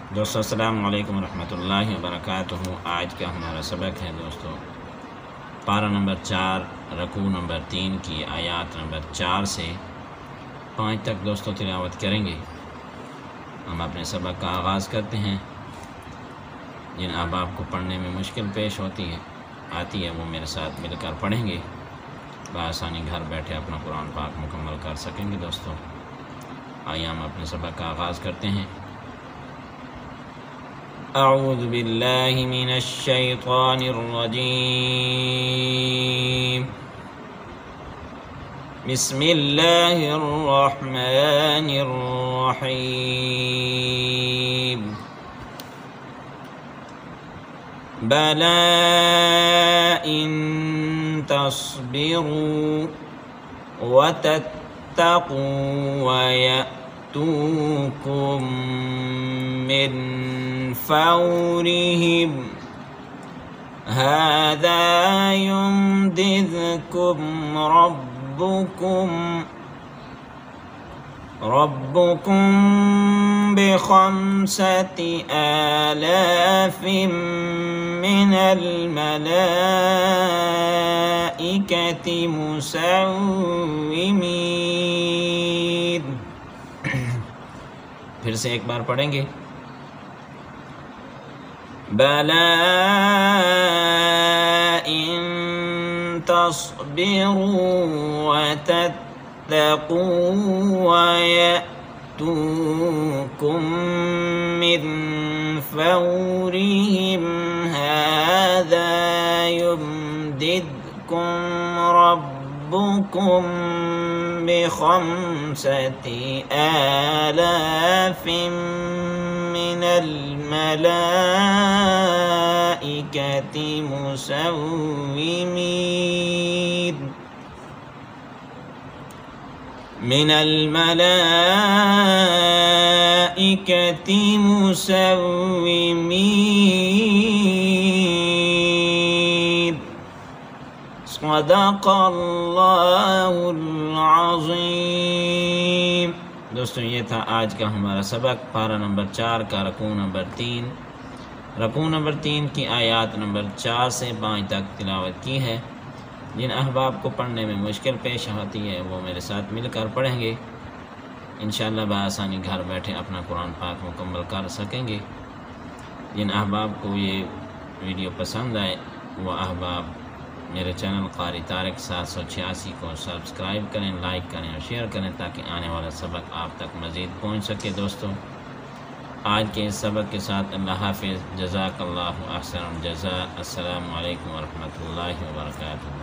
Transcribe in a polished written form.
दोस्तों अस्सलामु अलैकुम रहमतुल्लाहि व बरकातुहू। आज का हमारा सबक है दोस्तों पारा नंबर 4 रकू नंबर 3 की आयात नंबर 4 से 5 तक दोस्तों तिलावत करेंगे। हम अपने सबक का आगाज़ करते हैं। जिन अहबाब को पढ़ने में मुश्किल पेश आती है वो मेरे साथ मिलकर पढ़ेंगे, बआसानी घर बैठे अपना कुरान पाक मुकम्मल कर सकेंगे। दोस्तों आइए हम अपने सबक का आगाज़ करते हैं। अऊज़ु बिल्लाहि मिनश शैतानिर रजीम। बिस्मिल्लाहिर रहमानिर रहीम। बला इन तस्बिरू व तत्तकू व यअतूकुम मिन फौरिहिम हाज़ा युमदिदकुम रब्बुकुम बिखम्सति आलाफिम मिनल मलाइकति मुसव्विमीन। फिर से एक बार पढ़ेंगे। बला इन तस्बिरू व तत्तकू व यअतूकुम मिन फौरिहिम हाज़ा युमदिदकुम रब्बुकुम बिखम्सति आलाफिम मिनल मलाइकति मुसव्विमीन। मिनल मलाइकति मुसव्विमीन। सदक़ल्लाहुल अज़ीम। दोस्तों ये था आज का हमारा सबक पारा नंबर 4 का रकू नंबर 3 की आयात नंबर 4 से 5 तक तिलावत की है। जिन अहबाब को पढ़ने में मुश्किल पेश आती है वो मेरे साथ मिलकर पढ़ेंगे। इंशाअल्लाह बआसानी घर बैठे अपना कुरान पाक मुकम्मल कर सकेंगे। जिन अहबाब को ये वीडियो पसंद आए वो अहबाब मेरे चैनल क़ारी तारिक 786 को सब्सक्राइब करें, लाइक करें और शेयर करें ताकि आने वाला सबक आप तक मज़ीद पहुंच सके। दोस्तों आज के इस सबक के साथ अल्लाह हाफ़िज़। जज़ाकल्लाहु अहसनुल जज़ा। अस्सलामु अलैकुम व रहमतुल्लाहि व बरकातुहू।